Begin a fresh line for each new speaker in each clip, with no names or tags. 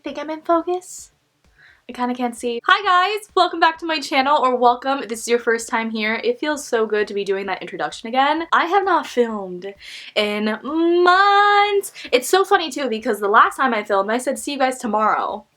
think I'm in focus? I kind of can't see. Hi guys! Welcome back to my channel, or welcome if this is your first time here. It feels so good to be doing that introduction again. I have not filmed in months. It's so funny too because the last time I filmed I said see you guys tomorrow.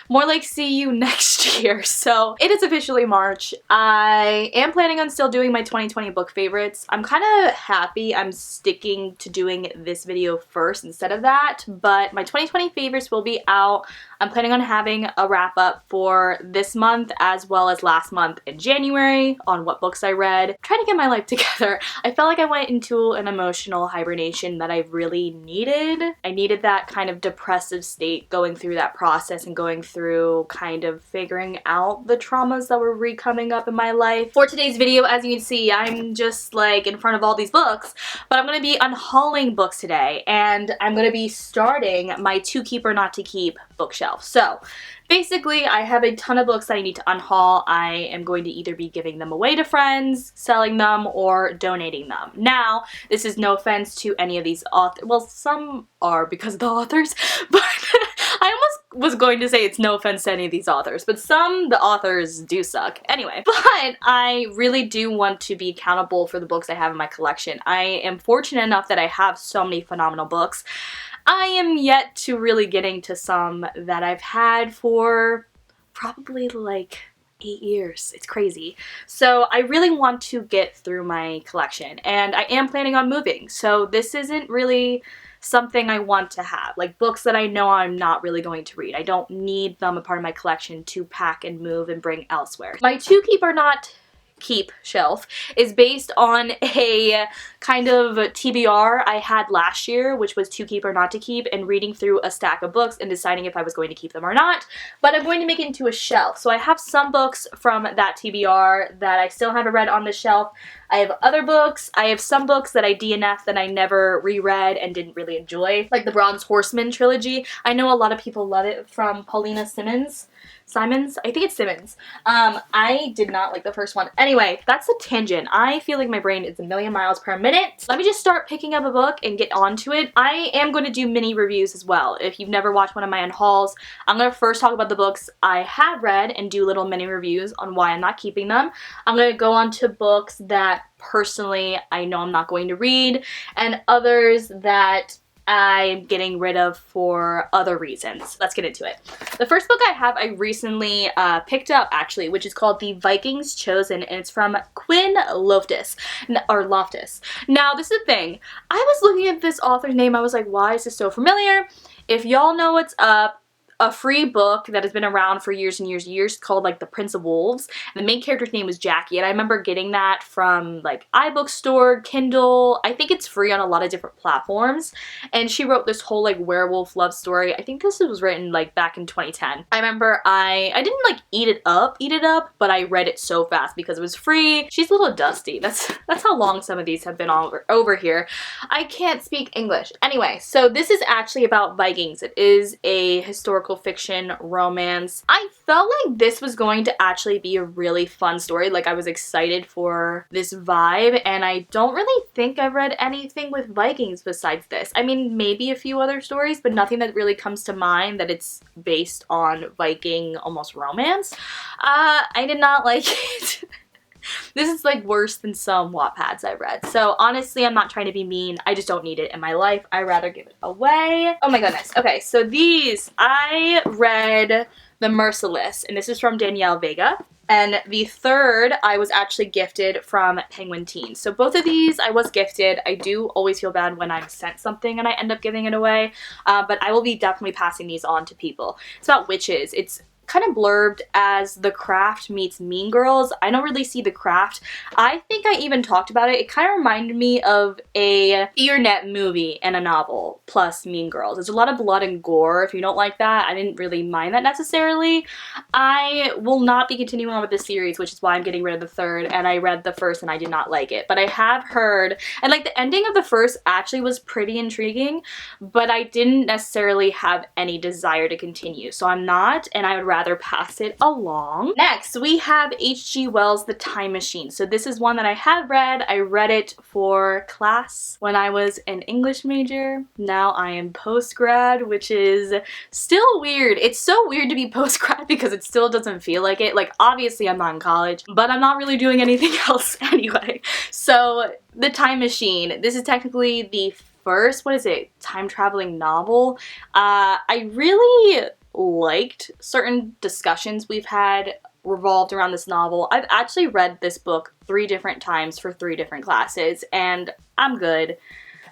More like see you next year. So it is officially March. I am planning on still doing my 2020 book favorites. I'm kind of happy I'm sticking to doing this video first instead of that, but my 2020 favorites will be out. I'm planning on having a wrap up for this month as well as last month in January on what books I read. I'm trying to get my life together. I felt like I went into an emotional hibernation that I really needed. I needed that kind of depressive state, going through that process and going through kind of figuring out the traumas that were coming up in my life. For today's video, as you can see, I'm just like in front of all these books, but I'm going to be unhauling books today, and I'm going to be starting my to keep or not to keep bookshelf. So basically I have a ton of books that I need to unhaul. I am going to either be giving them away to friends, selling them, or donating them. Now, this is no offense to any of these authors. Well, some are because of the authors, but I almost was going to say it's no offense to any of these authors, but the authors do suck. Anyway, but I really do want to be accountable for the books I have in my collection. I am fortunate enough that I have so many phenomenal books. I am yet to really getting to some that I've had for probably like 8 years. It's crazy. So I really want to get through my collection, and I am planning on moving. So this isn't really something I want to have. Like books that I know I'm not really going to read. I don't need them a part of my collection to pack and move and bring elsewhere. My to keep or not keep shelf is based on a kind of TBR I had last year, which was to keep or not to keep, and reading through a stack of books and deciding if I was going to keep them or not. But I'm going to make it into a shelf. So I have some books from that TBR that I still haven't read on the shelf. I have other books. I have some books that I DNF'd that I never reread and didn't really enjoy, like the Bronze Horseman trilogy. I know a lot of people love it, from Paulina Simons. I think it's Simmons. I did not like the first one. Anyway, that's a tangent. I feel like my brain is a million miles per minute. Let me just start picking up a book and get onto it. I am going to do mini reviews as well. If you've never watched one of my unhauls, I'm going to first talk about the books I have read and do little mini reviews on why I'm not keeping them. I'm going to go on to books that personally I know I'm not going to read, and others that I'm getting rid of for other reasons. Let's get into it. The first book I have I recently picked up actually, which is called The Vikings Chosen, and it's from Quinn Loftus. Now this is the thing. I was looking at this author's name, I was like, why is this so familiar? If y'all know what's up, a free book that has been around for years and years and years called like The Prince of Wolves, and the main character's name was Jackie, and I remember getting that from like iBookstore, Kindle. I think it's free on a lot of different platforms, and she wrote this whole like werewolf love story. I think this was written like back in 2010. I remember I didn't like eat it up, but I read it so fast because it was free. She's a little dusty. That's how long some of these have been over here. I can't speak English. Anyway, so this is actually about Vikings. It is a historical fiction romance. I felt like this was going to actually be a really fun story. Like I was excited for this vibe, and I don't really think I've read anything with Vikings besides this. I mean, maybe a few other stories, but nothing that really comes to mind that it's based on Viking almost romance. I did not like it. This is like worse than some Wattpads I read. So honestly, I'm not trying to be mean. I just don't need it in my life. I'd rather give it away. Oh my goodness. Okay, so these, I read The Merciless, and this is from Danielle Vega. And the third I was actually gifted from Penguin Teen. So both of these I was gifted. I do always feel bad when I'm sent something and I end up giving it away. But I will be definitely passing these on to people. It's about witches. It's kind of blurbed as The Craft meets Mean Girls. I don't really see The Craft. I think I even talked about it. It kind of reminded me of a Fearnet movie and a novel plus Mean Girls. There's a lot of blood and gore. If you don't like that, I didn't really mind that necessarily. I will not be continuing on with this series, which is why I'm getting rid of the third, and I read the first and I did not like it. But I have heard, and like the ending of the first actually was pretty intriguing, but I didn't necessarily have any desire to continue. So I'm not, and I would rather rather pass it along. Next, we have H.G. Wells' The Time Machine. So this is one that I have read. I read it for class when I was an English major. Now I am post-grad, which is still weird. It's so weird to be post-grad because it still doesn't feel like it. Like, obviously I'm not in college, but I'm not really doing anything else anyway. So The Time Machine, this is technically the first, what is it, time traveling novel. I really liked certain discussions we've had revolved around this novel. I've actually read this book 3 different times for 3 different classes, and I'm good.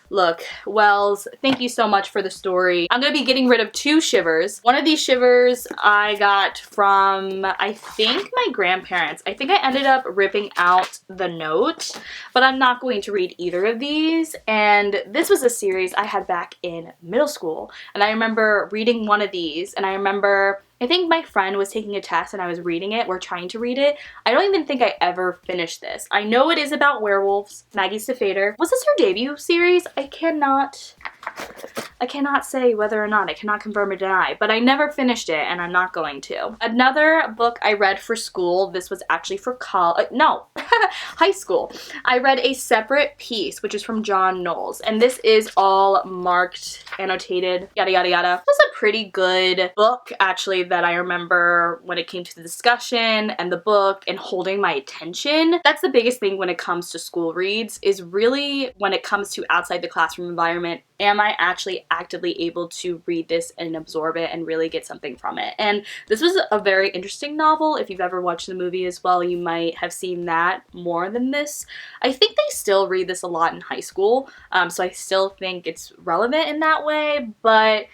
Look, Wells, thank you so much for the story. I'm gonna be getting rid of 2 shivers. One of these shivers I got from, I think, my grandparents. I think I ended up ripping out the note, but I'm not going to read either of these. And this was a series I had back in middle school. And I remember reading one of these, and I remember, I think my friend was taking a test and I was reading it. We're trying to read it. I don't even think I ever finished this. I know it is about werewolves. Maggie Stiefvater. Was this her debut series? I cannot say whether or not. I cannot confirm or deny, but I never finished it and I'm not going to. Another book I read for school, this was actually for college, no, high school. I read A Separate Piece, which is from John Knowles, and this is all marked, annotated, yada yada yada. It was a pretty good book, actually, that I remember when it came to the discussion and the book and holding my attention. That's the biggest thing when it comes to school reads, is really when it comes to outside the classroom environment, am I actually actively able to read this and absorb it and really get something from it? And this was a very interesting novel. If you've ever watched the movie as well, you might have seen that more than this. I think they still read this a lot in high school, so I still think it's relevant in that way, but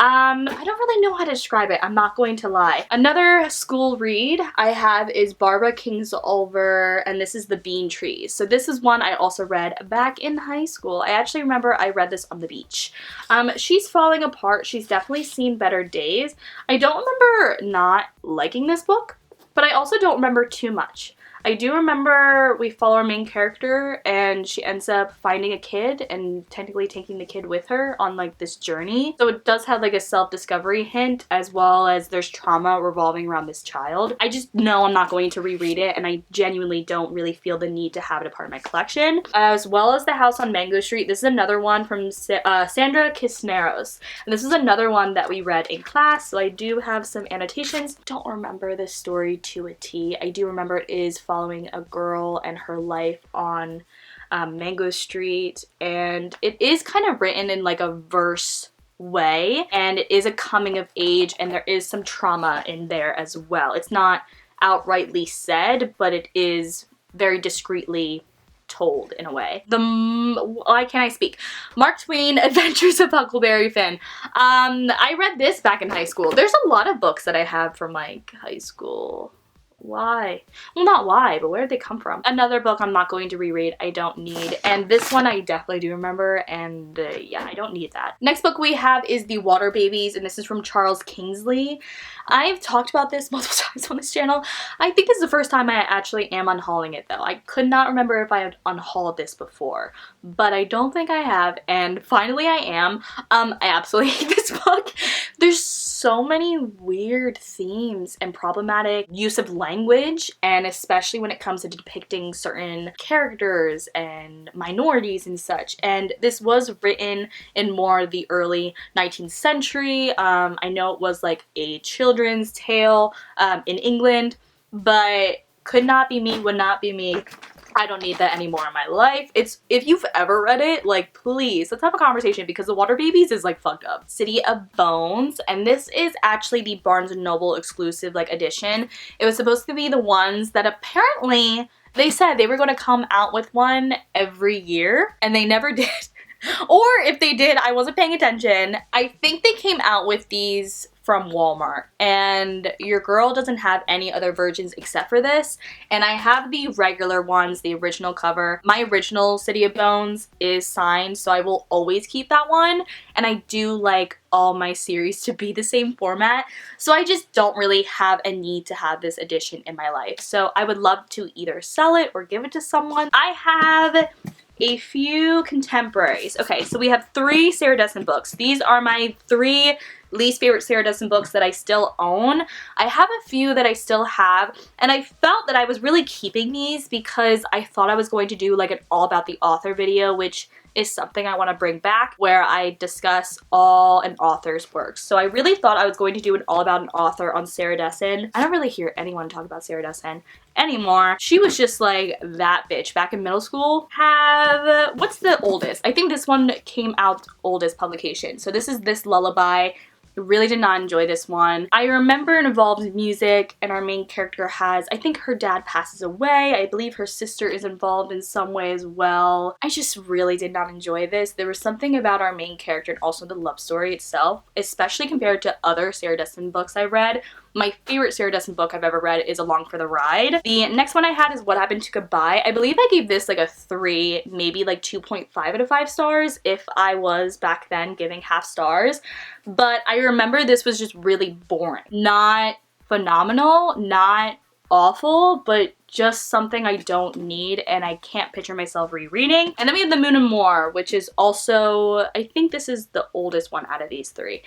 I don't really know how to describe it, I'm not going to lie. Another school read I have is Barbara Kingsolver, and this is The Bean Trees. So this is one I also read back in high school. I actually remember I read this on the beach. She's falling apart. She's definitely seen better days. I don't remember not liking this book, but I also don't remember too much. I do remember we follow our main character and she ends up finding a kid and technically taking the kid with her on like this journey. So it does have like a self-discovery hint, as well as there's trauma revolving around this child. I just know I'm not going to reread it, and I genuinely don't really feel the need to have it a part of my collection. As well as The House on Mango Street. This is another one from Sandra Cisneros. And this is another one that we read in class, so I do have some annotations. Don't remember this story to a T. I do remember it is following a girl and her life on Mango Street, and it is kind of written in like a verse way, and it is a coming of age, and there is some trauma in there as well. It's not outrightly said, but it is very discreetly told in a way. Why can't I speak? Mark Twain, Adventures of Huckleberry Finn. I read this back in high school. There's a lot of books that I have from like high school. Why? Well, not why, but where did they come from? Another book I'm not going to reread, I don't need. And this one I definitely do remember, and yeah, I don't need that. Next book we have is The Water Babies, and this is from Charles Kingsley. I've talked about this multiple times on this channel. I think this is the first time I actually am unhauling it though. I could not remember if I had unhauled this before, but I don't think I have, and finally I am. I absolutely hate this book. There's so many weird themes and problematic use of language, and especially when it comes to depicting certain characters and minorities and such. And this was written in more the early 19th century. I know it was like a children's tale in England, but could not be me, would not be me. I don't need that anymore in my life. If you've ever read it, like, please, let's have a conversation, because The Water Babies is like fucked up. City of Bones, and this is actually the Barnes & Noble exclusive like edition. It was supposed to be the ones that apparently they said they were going to come out with one every year, and they never did. Or if they did, I wasn't paying attention. I think they came out with these from Walmart, and your girl doesn't have any other versions except for this, and I have the regular ones, the original cover. My original City of Bones is signed, so I will always keep that one, and I do like all my series to be the same format, so I just don't really have a need to have this edition in my life. So I would love to either sell it or give it to someone. I have a few contemporaries. Okay, so we have 3 Sarah Dessen books. These are my 3 least favorite Sarah Dessen books that I still own. I have a few that I still have, and I felt that I was really keeping these because I thought I was going to do like an all about the author video, which is something I want to bring back, where I discuss all an author's works. So I really thought I was going to do an all about an author on Sarah Dessen. I don't really hear anyone talk about Sarah Dessen anymore. She was just like that bitch back in middle school. What's the oldest? I think this one came out oldest publication. So this is This Lullaby. Really did not enjoy this one. I remember it involves music, and our main character has, I think her dad passes away. I believe her sister is involved in some way as well. I just really did not enjoy this. There was something about our main character and also the love story itself, especially compared to other Sarah Dessen books I read. My favorite Sarah Dessen book I've ever read is Along for the Ride. The next one I had is What Happened to Goodbye. I believe I gave this like a 3, maybe like 2.5 out of 5 stars if I was back then giving half stars. But I remember this was just really boring. Not phenomenal, not awful, but just something I don't need and I can't picture myself rereading. And then we have The Moon and More, which is also, I think this is the oldest one out of these 3,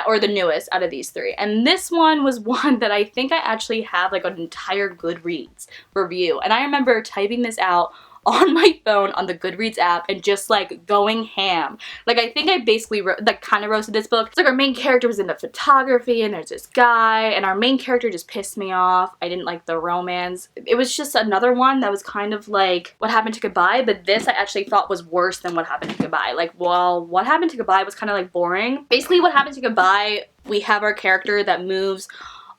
or the newest out of these 3. And this one was one that I think I actually have like an entire Goodreads review. And I remember typing this out on my phone on the Goodreads app and just like going ham. Like I think I basically kind of roasted this book. It's like our main character was into photography and there's this guy and our main character just pissed me off. I didn't like the romance. It was just another one that was kind of like What Happened to Goodbye, but this I actually thought was worse than What Happened to Goodbye. Like, well, What Happened to Goodbye was kind of like boring. Basically, What Happened to Goodbye, we have our character that moves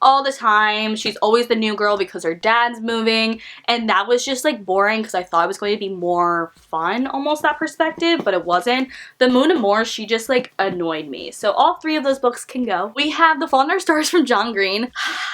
all the time. She's always the new girl because her dad's moving, and that was just like boring because I thought it was going to be more fun, almost that perspective, but it wasn't. The Moon and More, she just like annoyed me. So all 3 of those books can go. We have The Fault in Our Stars from John Green.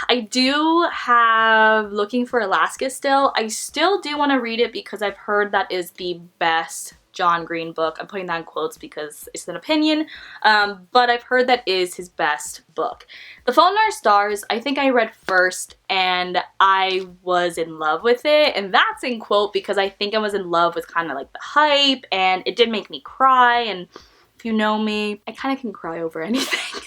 I do have Looking for Alaska still. I still do want to read it because I've heard that is the best John Green book. I'm putting that in quotes because it's an opinion, but I've heard that is his best book. The Fault in Our Stars, I think I read first and I was in love with it, and that's in quote because I think I was in love with kind of like the hype, and it did make me cry, and if you know me, I kind of can cry over anything.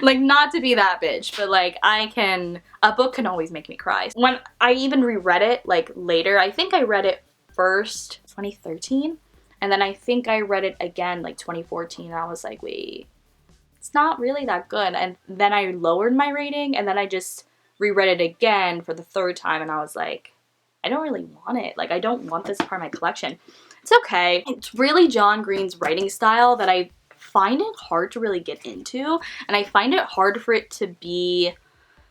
Like, not to be that bitch, but like a book can always make me cry. When I even reread it like later, I think I read it first 2013. And then I think I read it again like 2014 and I was like, wait, it's not really that good. And then I lowered my rating and then I just reread it again for the 3rd time and I was like, I don't really want it. Like, I don't want this part of my collection. It's okay. It's really John Green's writing style that I find it hard to really get into, and I find it hard for it to be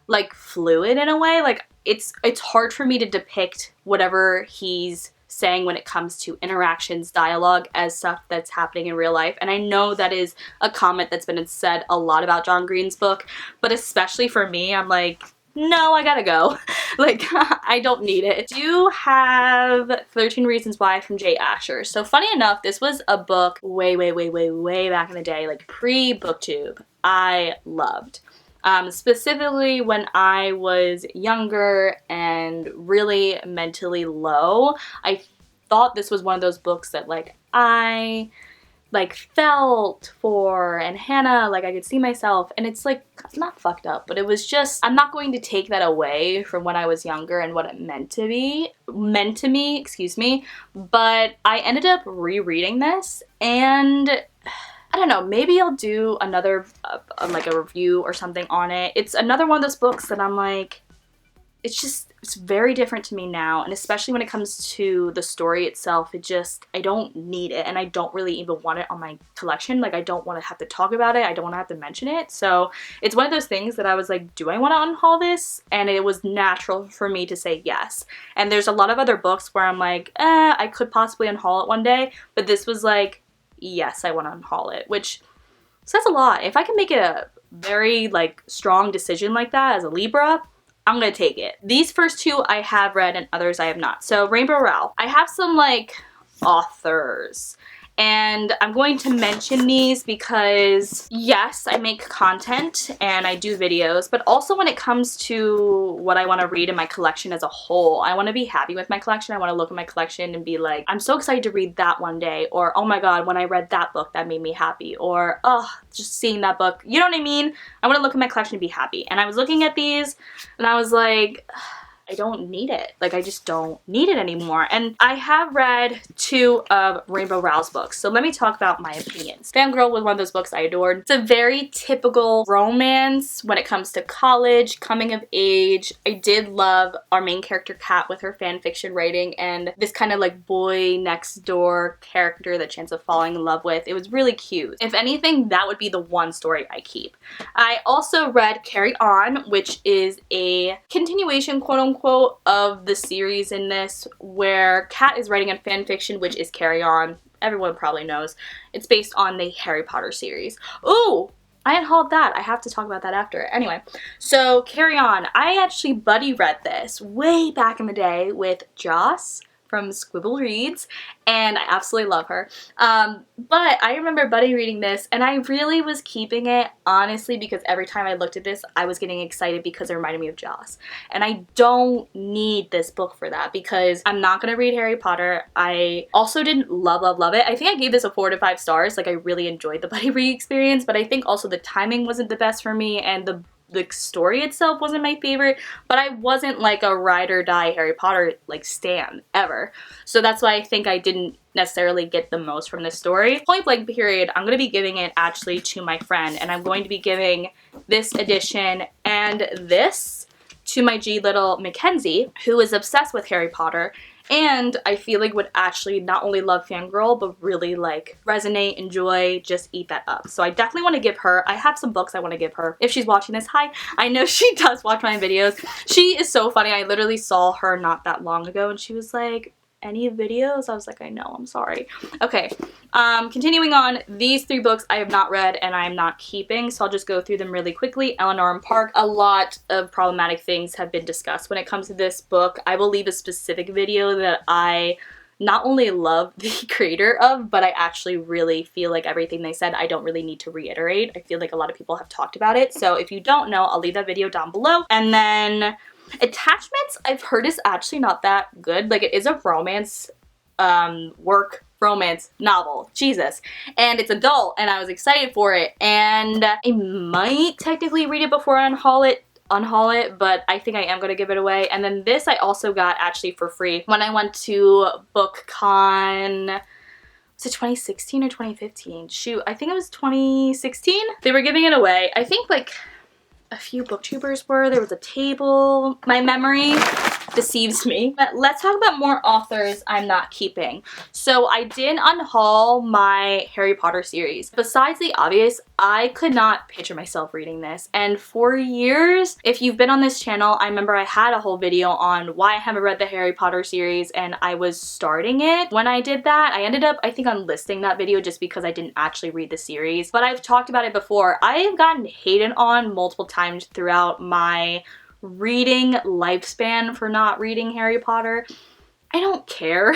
like fluid in a way. Like it's hard for me to depict whatever he's saying when it comes to interactions, dialogue, as stuff that's happening in real life. And I know that is a comment that's been said a lot about John Green's book, but especially for me, I'm like, no, I gotta go. Like, I don't need it. I do have 13 Reasons Why from Jay Asher. So funny enough, this was a book way back in the day, like pre-BookTube, I loved. Specifically when I was younger and really mentally low, I thought this was one of those books that like I like felt for, and Hannah, like I could see myself, and it's like not fucked up, but it was just, I'm not going to take that away from when I was younger and what it meant to me, excuse me, but I ended up rereading this, and I don't know, maybe I'll do another, like a review or something on it. It's another one of those books that I'm like, it's very different to me now, and especially when it comes to the story itself, I don't need it, and I don't really even want it on my collection. Like, I don't want to have to talk about it, I don't want to have to mention it, so it's one of those things that I was like, do I want to unhaul this? And it was natural for me to say yes. And there's a lot of other books where I'm like, I could possibly unhaul it one day, but this was like, yes, I want to unhaul it, which says a lot. If I can make it a very like strong decision like that as a Libra, I'm gonna take it. These first 2 I have read and others I have not. So Rainbow Rowell. I have some like authors, And I'm going to mention these because yes, I make content and I do videos, but also when it comes to what I want to read in my collection as a whole, I want to be happy with my collection. I want to look at my collection and be like, I'm so excited to read that one day, or oh my god, when I read that book that made me happy, or oh, just seeing that book, you know what I mean? I want to look at my collection and be happy. And I was looking at these and I was like, I don't need it. Like, I just don't need it anymore. And I have read 2 of Rainbow Rowell's books, so let me talk about my opinions. Fangirl was one of those books I adored. It's a very typical romance when it comes to college, coming of age. I did love our main character, Kat, with her fan fiction writing and this kind of like boy next door character that Chance of falling in love with. It was really cute. If anything, that would be the one story I keep. I also read Carry On, which is a continuation, quote unquote, of the series in this, where Kat is writing a fan fiction, which is Carry On. Everyone probably knows. It's based on the Harry Potter series. Ooh! I unhauled that. I have to talk about that after. Anyway, so Carry On. I actually buddy read this way back in the day with Joss from Squibble Reads, and I absolutely love her. But I remember buddy reading this, and I really was keeping it, honestly, because every time I looked at this, I was getting excited because it reminded me of Joss. And I don't need this book for that, because I'm not gonna read Harry Potter. I also didn't love it. I think I gave this a 4 to 5 stars. Like, I really enjoyed the buddy read experience, but I think also the timing wasn't the best for me, and the story itself wasn't my favorite, but I wasn't like a ride or die Harry Potter like stan ever. So that's why I think I didn't necessarily get the most from this story. Point blank period, I'm going to be giving it actually to my friend, and I'm going to be giving this edition and this to my G little Mackenzie, who is obsessed with Harry Potter, and I feel like would actually not only love Fangirl, but really like resonate, enjoy, just eat that up. So I definitely want to give her, I have some books I want to give her. If she's watching this, hi, I know she does watch my videos. She is so funny. I literally saw her not that long ago and she was like, any videos? I was like, I know, I'm sorry. Okay, continuing on, these 3 books I have not read and I am not keeping, so I'll just go through them really quickly. Eleanor and Park, a lot of problematic things have been discussed when it comes to this book. I will leave a specific video that I not only love the creator of, but I actually really feel like everything they said, I don't really need to reiterate. I feel like a lot of people have talked about it, so if you don't know, I'll leave that video down below. And then Attachments, I've heard, is actually not that good. Like, it is a romance, romance novel, Jesus, and it's adult, and I was excited for it, and I might technically read it before I unhaul it, but I think I am going to give it away. And then this I also got actually for free when I went to BookCon. Was it 2016 or 2015? Shoot, I think it was 2016. They were giving it away. I think like a few booktubers were. There was a table. My memory deceives me. But let's talk about more authors I'm not keeping. So I did unhaul my Harry Potter series. Besides the obvious, I could not picture myself reading this. And for years, if you've been on this channel, I remember I had a whole video on why I haven't read the Harry Potter series, and I was starting it. When I did that, I ended up, I think, unlisting that video just because I didn't actually read the series. But I've talked about it before. I have gotten hated on multiple times throughout my reading lifespan for not reading Harry Potter. I don't care.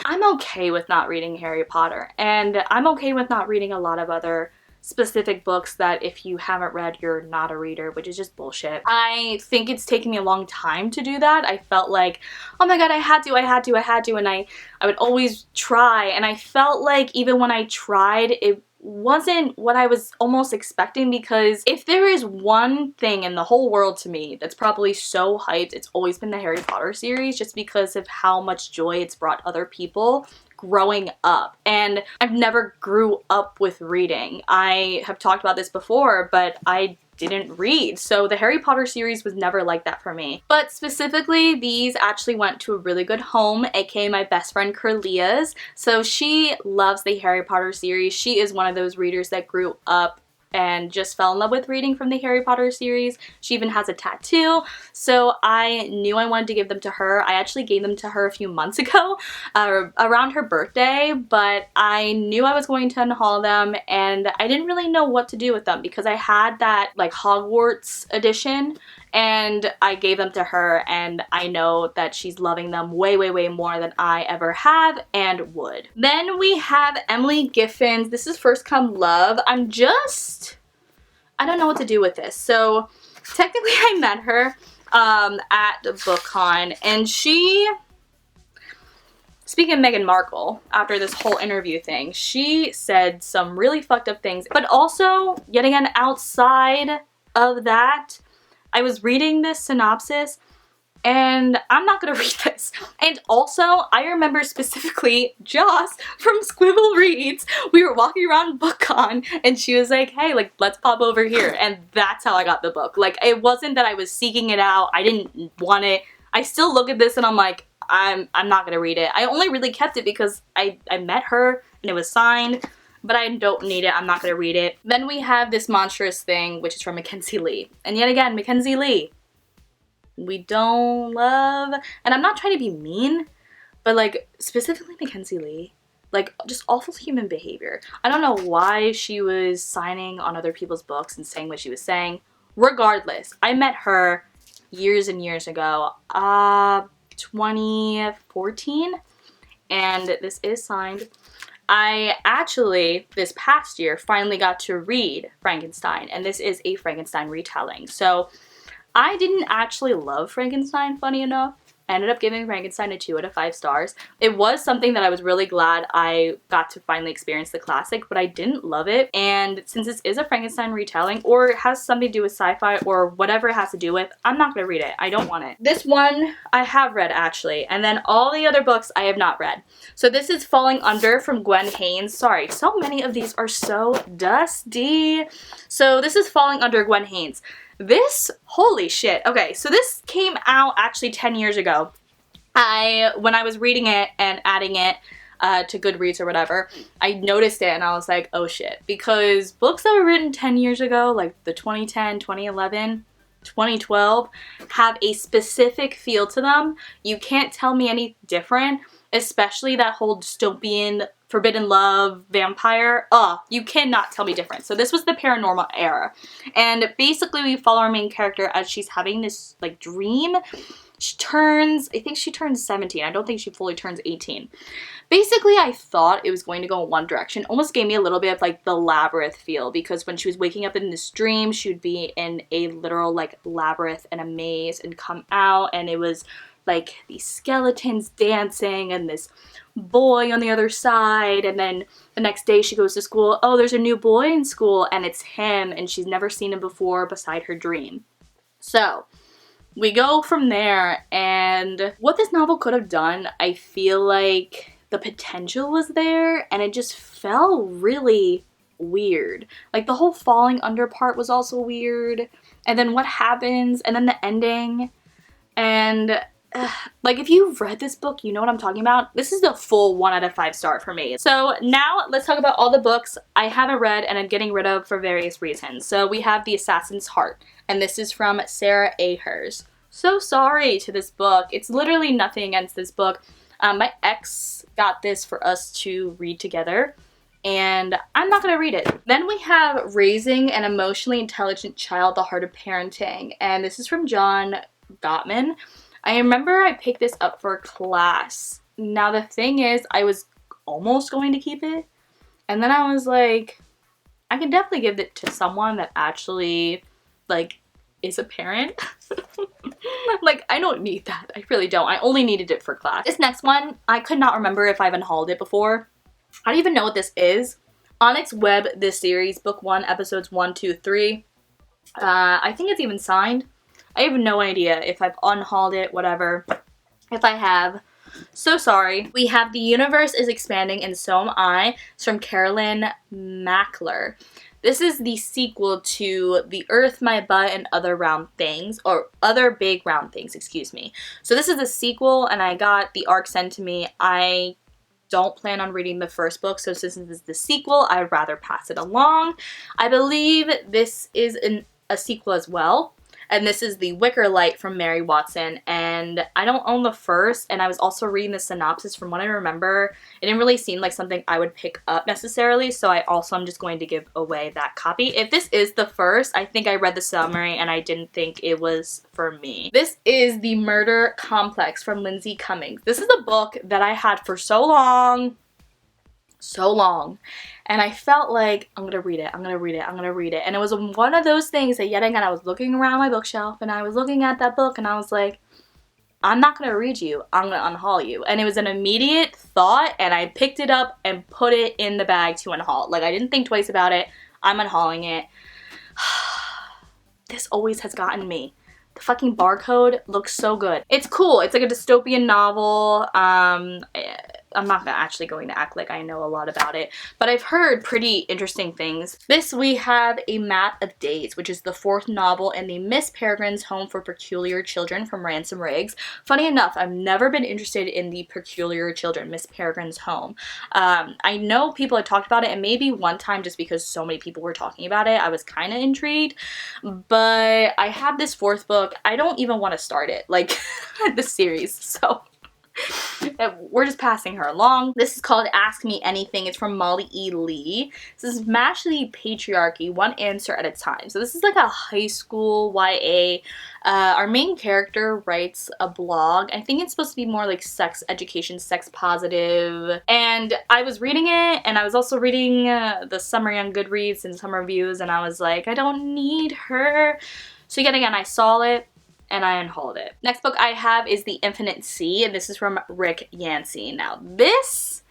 I'm okay with not reading Harry Potter, and I'm okay with not reading a lot of other specific books that if you haven't read, you're not a reader, which is just bullshit. I think it's taken me a long time to do that. I felt like, oh my god, I had to, and I would always try, and I felt like even when I tried, it wasn't what I was almost expecting, because if there is one thing in the whole world to me that's probably so hyped, it's always been the Harry Potter series, just because of how much joy it's brought other people growing up. And I've never grew up with reading. I have talked about this before, but I didn't read, so the Harry Potter series was never like that for me. But specifically, these actually went to a really good home, aka my best friend Curlia's. So she loves the Harry Potter series. She is one of those readers that grew up and just fell in love with reading from the Harry Potter series. She even has a tattoo, so I knew I wanted to give them to her. I actually gave them to her a few months ago, around her birthday, but I knew I was going to unhaul them and I didn't really know what to do with them because I had that like Hogwarts edition and I gave them to her, and I know that she's loving them way, way, way more than I ever have and would. Then we have Emily Giffen's This Is First Come Love. I don't know what to do with this. So technically I met her at BookCon, and speaking of Meghan Markle, after this whole interview thing, she said some really fucked up things. But also, yet again, outside of that, I was reading this synopsis, and I'm not gonna read this. And also, I remember specifically Joss from Squibble Reads. We were walking around BookCon, and she was like, hey, like, let's pop over here. And that's how I got the book. Like, it wasn't that I was seeking it out. I didn't want it. I still look at this and I'm like, I'm not gonna read it. I only really kept it because I met her and it was signed, but I don't need it. I'm not gonna read it. Then we have This Monstrous Thing, which is from Mackenzie Lee. And yet again, Mackenzie Lee, we don't love, and I'm not trying to be mean, but like specifically Mackenzie Lee, like just awful human behavior. I don't know why she was signing on other people's books and saying what she was saying. Regardless, I met her years and years ago, 2014, and this is signed. I actually, this past year, finally got to read Frankenstein, and this is a Frankenstein retelling. So I didn't actually love Frankenstein, funny enough. I ended up giving Frankenstein a 2 out of 5 stars. It was something that I was really glad I got to finally experience the classic, but I didn't love it. And since this is a Frankenstein retelling, or it has something to do with sci-fi, or whatever it has to do with, I'm not gonna read it. I don't want it. This one I have read, actually, and then all the other books I have not read. So this is Falling Under from Gwen Haynes. Sorry, so many of these are so dusty. So this is Falling Under, Gwen Haynes. This, holy shit. Okay, so this came out actually 10 years ago. When I was reading it and adding it to Goodreads or whatever, I noticed it and I was like, oh shit. Because books that were written 10 years ago, like the 2010, 2011, 2012, have a specific feel to them. You can't tell me any different, especially that whole dystopian forbidden love vampire. You cannot tell me different. So this was the paranormal era, and basically we follow our main character as she's having this like dream. I think she turns 17. I don't think she fully turns 18. Basically, I thought it was going to go in one direction. Almost gave me a little bit of like the labyrinth feel, because when she was waking up in this dream, she would be in a literal like labyrinth and a maze and come out, and it was like these skeletons dancing and this boy on the other side, and then the next day she goes to school, oh, there's a new boy in school, and it's him, and she's never seen him before beside her dream. So we go from there, and what this novel could have done, I feel like the potential was there, and it just felt really weird. Like the whole falling under part was also weird, and then what happens, and then the ending, and like if you've read this book, you know what I'm talking about. This is the full 1 out of 5 star for me. So now let's talk about all the books I haven't read and I'm getting rid of for various reasons. So we have The Assassin's Heart, and this is from Sarah Ahers. So sorry to this book. It's literally nothing against this book. My ex got this for us to read together, and I'm not gonna read it. Then we have Raising an Emotionally Intelligent Child, The Heart of Parenting, and this is from John Gottman. I remember I picked this up for a class. Now the thing is, I was almost going to keep it, and then I was like, I can definitely give it to someone that actually like is a parent. Like, I don't need that. I really don't. I only needed it for class. This next one, I could not remember if I've unhauled it before. I don't even know what this is. Onyx Web, this series, book 1, episodes 1, 2, 3. I think it's even signed. I have no idea if I've unhauled it, whatever. If I have, so sorry. We have The Universe is Expanding and So Am I. It's from Carolyn Mackler. This is the sequel to The Earth, My Butt, and Other Round Things, or Other Big Round Things, excuse me. So this is a sequel, and I got the arc sent to me. I don't plan on reading the first book, so since this is the sequel, I'd rather pass it along. I believe this is a sequel as well. And this is The Wicker Light from Mary Watson, and I don't own the first, and I was also reading the synopsis. From what I remember, it didn't really seem like something I would pick up necessarily, so I'm just going to give away that copy. If this is the first, I think I read the summary and I didn't think it was for me. This is The Murder Complex from Lindsay Cummings. This is a book that I had for so long, and I felt like I'm gonna read it, I'm gonna read it, I'm gonna read it. And it was one of those things that yet again I was looking around my bookshelf and I was looking at that book and I was like, I'm not gonna read you, I'm gonna unhaul you. And it was an immediate thought, and I picked it up and put it in the bag to unhaul. Like, I didn't think twice about it. I'm unhauling it. This always has gotten me. The fucking barcode looks so good. It's cool. It's like a dystopian novel. I'm not actually going to act like I know a lot about it, but I've heard pretty interesting things. This, we have A Mat of Days, which is the 4th novel in the Miss Peregrine's Home for Peculiar Children from Ransom Riggs. Funny enough, I've never been interested in the Peculiar Children, Miss Peregrine's Home. I know people had talked about it, and maybe one time just because so many people were talking about it, I was kind of intrigued, but I have this 4th book. I don't even want to start it, like, the series, so we're just passing her along. This is called Ask Me Anything. It's from Molly E. Lee. This is Mash the Patriarchy, One Answer at a Time. So this is like a high school YA. Our main character writes a blog. I think it's supposed to be more like sex education, sex positive. And I was reading it, and I was also reading the summary on Goodreads and some reviews, and I was like, I don't need her. So yet again, I saw it and I unhauled it. Next book I have is The Infinite Sea, and this is from Rick Yancey. Now, this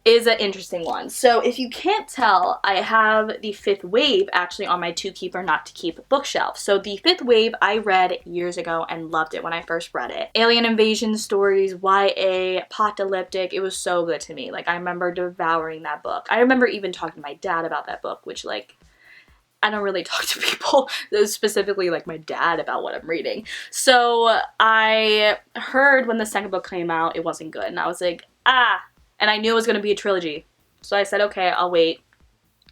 is an interesting one. So if you can't tell, I have The Fifth Wave actually on my to keep or not to keep bookshelf. So The Fifth Wave I read years ago and loved it when I first read it. Alien invasion stories, YA, apocalyptic, it was so good to me. Like, I remember devouring that book. I remember even talking to my dad about that book, which, like, I don't really talk to people, specifically like my dad, about what I'm reading. So I heard when the second book came out, it wasn't good. And I was like, ah, and I knew it was going to be a trilogy. So I said, okay, I'll wait.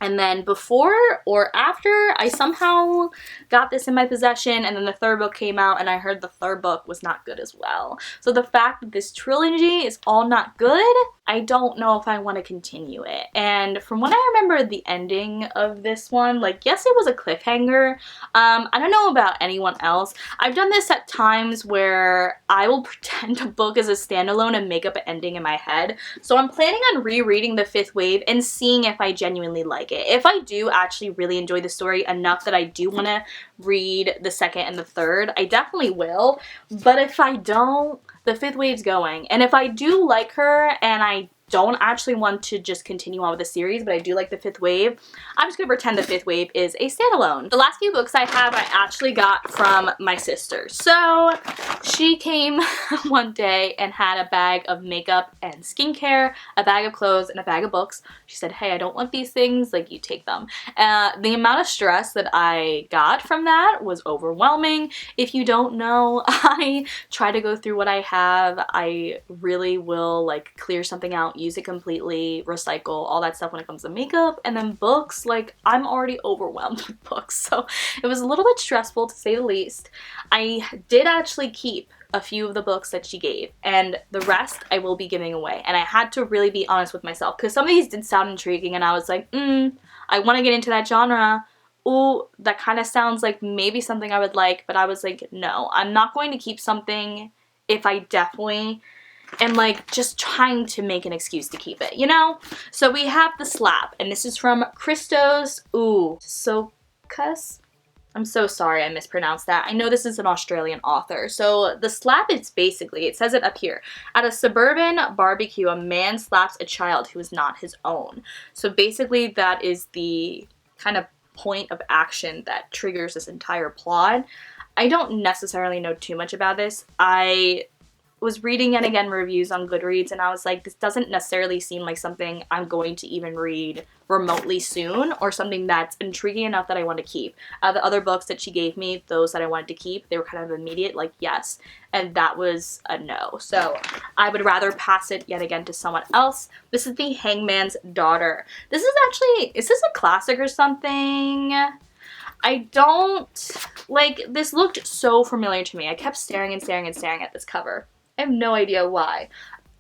And then before or after, I somehow got this in my possession, and then the third book came out, and I heard the third book was not good as well. So the fact that this trilogy is all not good, I don't know if I want to continue it. And from what I remember, the ending of this one, like, yes, it was a cliffhanger. I don't know about anyone else. I've done this at times where I will pretend a book is a standalone and make up an ending in my head. So I'm planning on rereading The Fifth Wave and seeing if I genuinely like it. If I do actually really enjoy the story enough that I do want to read the second and the third, I definitely will. But if I don't, The Fifth Wave's going. And if I do like her and I don't actually want to just continue on with the series, but I do like The Fifth Wave, I'm just gonna pretend The Fifth Wave is a standalone. The last few books I have, I actually got from my sister. So she came one day and had a bag of makeup and skincare, a bag of clothes, and a bag of books. She said, hey, I don't want these things, like, you take them. The amount of stress that I got from that was overwhelming. If you don't know, I try to go through what I have. I really will, like, clear something out, use it completely, recycle, all that stuff when it comes to makeup. And then books, like, I'm already overwhelmed with books, so it was a little bit stressful to say the least. I did actually keep a few of the books that she gave, and the rest I will be giving away. And I had to really be honest with myself, because some of these did sound intriguing, and I was like, I want to get into that genre. Ooh, that kind of sounds like maybe something I would like, but I was like, no, I'm not going to keep something if I definitely am, like, just trying to make an excuse to keep it, you know? So we have The Slap, and this is from Christos Sokas. I'm so sorry I mispronounced that. I know this is an Australian author. So The Slap is basically, it says it up here, at a suburban barbecue, a man slaps a child who is not his own. So basically that is the kind of point of action that triggers this entire plot. I don't necessarily know too much about this. I was reading yet again reviews on Goodreads, and I was like, this doesn't necessarily seem like something I'm going to even read remotely soon, or something that's intriguing enough that I want to keep. The other books that she gave me, those that I wanted to keep, they were kind of immediate, like yes, and that was a no. So I would rather pass it yet again to someone else. This is The Hangman's Daughter. This is actually, is this a classic or something? I don't, like, this looked so familiar to me. I kept staring and staring and staring at this cover. I have no idea why,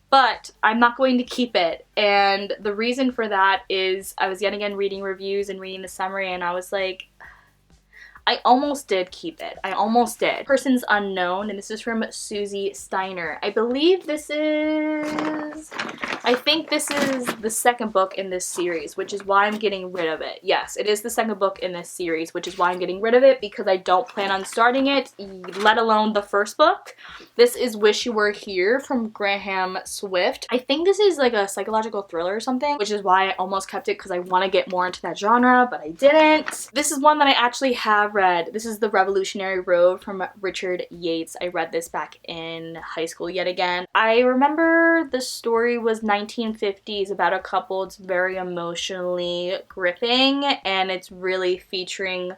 but I'm not going to keep it. And the reason for that is I was yet again reading reviews and reading the summary, and I was like, I almost did keep it. I almost did. Person's Unknown, and this is from Susie Steiner. I believe this is, I think this is the second book in this series, which is why I'm getting rid of it. Yes, it is the second book in this series, which is why I'm getting rid of it, because I don't plan on starting it, let alone the first book. This is Wish You Were Here from Graham Swift. I think this is like a psychological thriller or something, which is why I almost kept it, because I want to get more into that genre, but I didn't. This is one that I actually have read. This is The Revolutionary Road from Richard Yates. I read this back in high school yet again. I remember the story was 1950s, about a couple. It's very emotionally gripping, and it's really featuring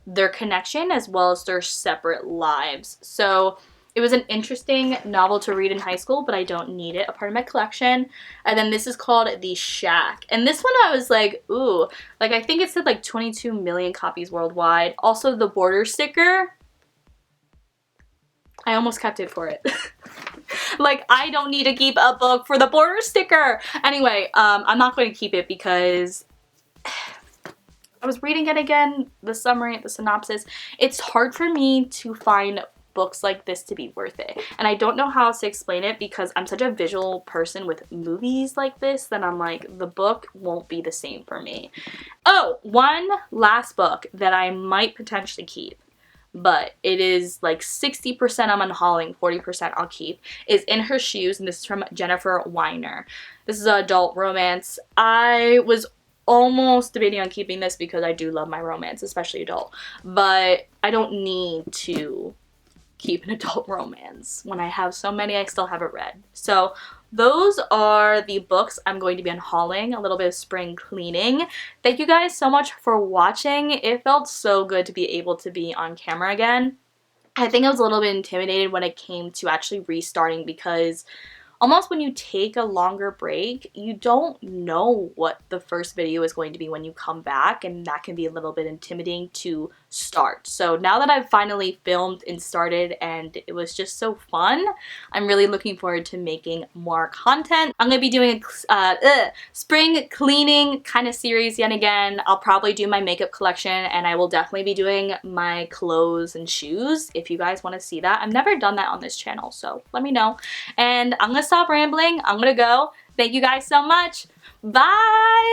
their connection as well as their separate lives. So it was an interesting novel to read in high school, but I don't need it, a part of my collection. And then this is called The Shack. And this one I was like, ooh, like I think it said like 22 million copies worldwide. Also the border sticker, I almost kept it for it. Like, I don't need to keep a book for the border sticker. Anyway, I'm not going to keep it because I was reading it again, the summary, the synopsis. It's hard for me to find books like this to be worth it, and I don't know how else to explain it, because I'm such a visual person with movies like this that I'm like, the book won't be the same for me. Oh, one last book that I might potentially keep, but it is like 60% I'm unhauling, 40% I'll keep, is In Her Shoes, and this is from Jennifer Weiner. This is an adult romance. I was almost debating on keeping this because I do love my romance, especially adult, but I don't need to keep an adult romance when I have so many I still haven't read. So those are the books I'm going to be unhauling, a little bit of spring cleaning. Thank you guys so much for watching. It felt so good to be able to be on camera again. I think I was a little bit intimidated when it came to actually restarting, because almost when you take a longer break, you don't know what the first video is going to be when you come back, and that can be a little bit intimidating to start. So now that I've finally filmed and started and it was just so fun, I'm really looking forward to making more content. I'm going to be doing a spring cleaning kind of series yet again. I'll probably do my makeup collection, and I will definitely be doing my clothes and shoes if you guys want to see that. I've never done that on this channel, so let me know. And I'm going to stop rambling. I'm going to go. Thank you guys so much. Bye!